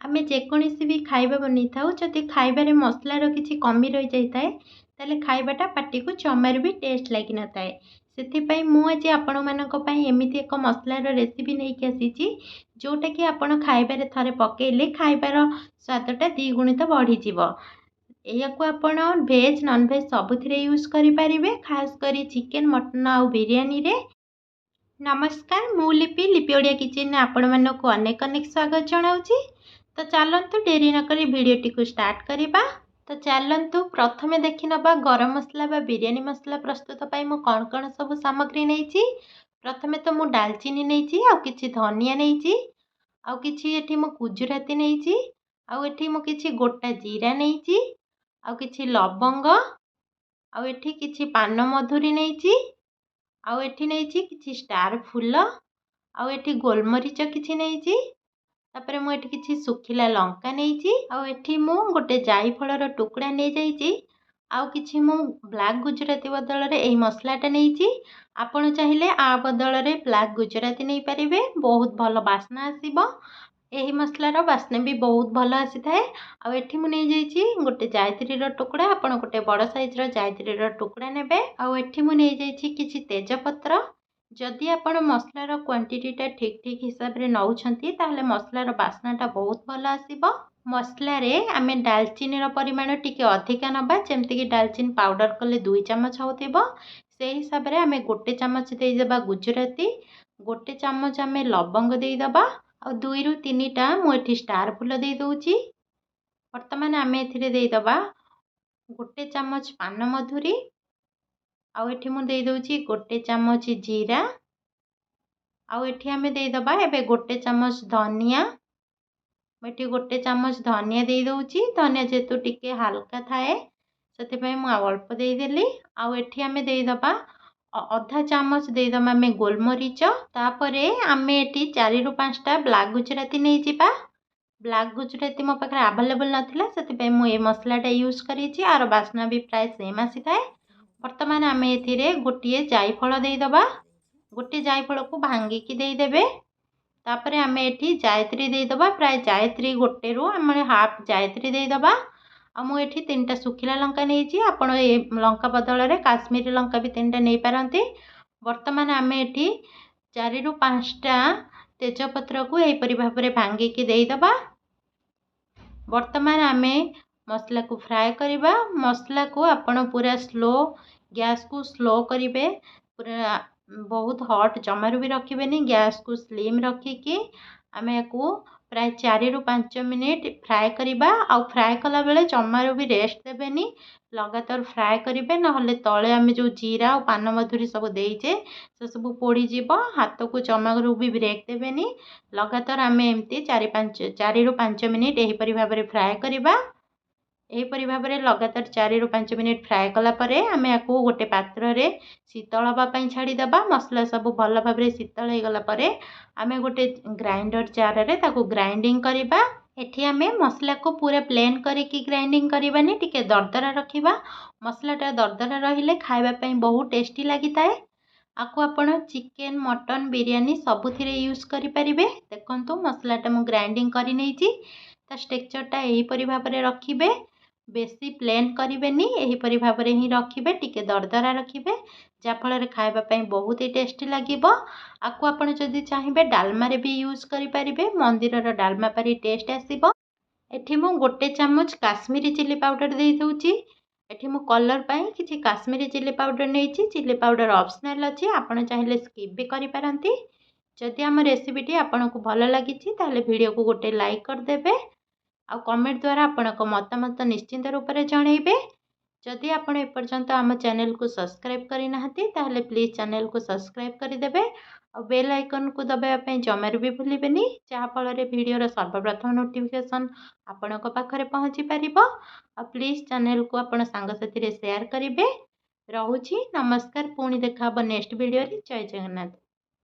आमे जेकोसी भी खाइबा बनै थाउ जदि खाइबारे मसलार किछि कमी रहि जाइताए ताले खाइबाटा पाटी को जमार भी टेस्ट लागि न थाए। ସେଥିପାଇଁ ମୁଁ ଆଜି ଆପଣମାନଙ୍କ ପାଇଁ ଏମିତି ଏକ ମସଲାର ରେସିପି ନେଇକି ଆସିଛି ଯେଉଁଟାକି ଆପଣ ଖାଇବାରେ ଥରେ ପକେଇଲେ ଖାଇବାର ସ୍ୱାଦଟା ଦ୍ୱିଗୁଣିତ ବଢ଼ିଯିବ। ଏହାକୁ ଆପଣ ଭେଜ୍ ନନଭେଜ୍ ସବୁଥିରେ ୟୁଜ୍ କରିପାରିବେ, ଖାସ୍ କରି ଚିକେନ୍ ମଟନ୍ ଆଉ ବିରିୟାନୀରେ। नमस्कार मु लिपि लिपि ओडिया किचन आपको अनेक अनेक स्वागत जनाऊँगी। तो चलतु डेरी नक भिडटी को स्टार्ट करवा। तो चलतु प्रथमे देखि नवा गरम मसला बा बिरियानी मसला प्रस्तुत पाई मु कौन कौन सब सामग्री नहीं। प्रथमे तो मु डालचीनी नहीं आउ किछि धनिया नहीं आउ किछि एठी मु गुजराती नहीं आउ एठी मु किछि गोटा जीरा नहीं आउ किछि लवंग आउ एठी किछि पान मधुरी नहीं आउ एठी नहीं किछि स्टार फूल आउ एठी गोलमरीच किछि नहीं तापरे मु एठी किछि सुखिला लंका नहीं आउ एठी मु गोटे जाई फलर टुकड़ा नहीं जाइछि आउ किछि मु ब्लैक गुजराती बदल रे एही मसलाटा नहीं। आपण चाहिले आ बदल रे ब्लैक गुजराती नहीं पारिबे, बहुत भल बास्ना आसीबो। एही मसलार बास्ना भी बहुत भल आसी थाए। आउ एठी मु नहीं जाइछि गोटे जायत्री टुकड़ा, आपण गोटे बड़ साइज जायत्री टुकड़ा नेबे। आउ एठी मु नहीं जाइछि किछि तेजपत्र। जदि आपण मसलार क्वांटिटीटा ठीक ठीक हिसाब रे नउछंती ताहले मसलार बास्नाटा बहुत भल आसीबो। मसला रे आमे डालचीनी परिमाण टिके अधिका नबा, जेमति कि डालचीनी पाउडर कले 2 चम्मच होतिबो से हिसाब रे आमे गोटे चम्मच देई देबा गुजराती, गोटे चम्मच आमे लवंग देई देबा आ 2 रु 3 टा मु एठी स्टार फूल देई दोउची। वर्तमान आमे एथिरे देई देबा गोटे चम्मच पान मधुरी आउ एठी मु देई दोउची गोटे चम्मच जीरा आउ एठी आमे देई देबा एबे गोटे चम्मच धनिया। एठी गोटे चम्मच धनिया देई दोउची, धनिया जेतु टिके हल्का थाए सेति मु अल्प देई देली। आउ एठी आमे देई देबा अधा चम्मच देई दमा आमे गोलमरीच। तापरे आमे एठी 4 रु 5 टा ब्लैक गुजराती नहीं जिबा। ब्लैक गुजराती मो पाखरे अवेलेबल नथिला, सेति मु ए मसलाटा यूज करिछि, आर बास्ना भी प्राय सेम आसी थाए। वर्तमान आमे एथिरे गोटिए जायफल देई दबा, गोटे जायफल को भांगी की देई देबे। तापरे आमे एठी जायत्री देई दबा, प्राय जायत्री गोटे रु आमे हाफ जायत्री देई दबा। आ मु एठी 3टा सुखिला लंका नेइछि, आपण ए लंका बदल रे काश्मीरी लंका भी 3टा नेई पारंती। वर्तमान आमे एठी 4 रु 5 टा तेजपत्र को एही परि भाबरे भांगी की देई दबा। वर्तमान आमे मसला को फ्राए करिबा। मसला को आपण पूरा स्लो गैस को स्लो करिवे, पूरा बहुत हॉट जमारू भी रखिबेनी, गैस को स्लिम रखिकी आमे को प्राय 4 रु 5 मिनिट फ्राए करिबा। आउ फ्राए कला बेले जमारू भी रेस्ट देबेनी, लगातार फ्राए करिवे, नहले तळे आमे जो जीरा और पान मधुरी सब देइचे से सब पोड़ी जीवो, हाथ को जमारू भी ब्रेक देबेनी। लगातार आमे एमती 4 रु 5 मिनिट एही परि भाबरे फ्राए करिबा। एहीपरि भाबरे लगातार 4 रु 5 मिनिट फ्राए कला परे आमे आकु गोटे पात्र रे शीतल हवा पई छाड़ी दबा। मसला सब भल भाबरे शीतल हे गला परे आमे गोटे ग्राइंडर जार रे ताकू ग्राइंडिंग करिबा। एठी आमे मसला को पूरा प्लेन करिकी ग्राइंडिंग करिबानी, टिके दरदरा रखिबा। मसलाटा दरदरा रहिले खाइबा पई बहुत टेस्टी लागिताए। आकु आपण चिकेन मटन बिरियानी सबुथिरे यूज करि परिबे। देखंतु मसलाटा मु ग्राइंडिंग करि नेइची, ता स्ट्रक्चरटा एही परि भाबरे रखिबे, बेसी प्लेन करेनि, यहीपरि भाव में ही रखिए, टिके दरदरा रखिए, जहाँफल खाइबा पई बहुत ही टेस्टी लगे। आपको आपण जदि चाहिए डालमा रे भी यूज करें, मंदिर डालमा परी टेस्ट आसीबो। एठी मु गोटे चम्मच काश्मीरी चिली पाउडर दे दूची। एठी मु कलर पाई किछि काश्मीरी चिली पाउडर नेइछि। चिली पाउडर ऑप्शनल अछि, आपण चाहिले स्किप भी करि पारंती। जदि आम रेसिपीटी आपको भल लगी ताहले वीडियो को गोटे लाइक कर देबे, आ कमेंट द्वारा आपनको मतामत निश्चिंत रूप से जनइबे। जदि आपण एपर्यंत आम चैनल को सब्सक्राइब करना ताहले प्लीज चैनल को सब्सक्राइब करदेवे और बेल आइकन को दबाइवाई जमार भी भूलें, जहाँफल वीडियोर सर्वप्रथम नोटिफिकेशन आपण पाखे पहुँची पार। प्लीज चैनल को आपण सांगसाथी शेयर करेंगे। रोची नमस्कार, पुणी देखा नेक्स्ट वीडियो। जय जगन्नाथ।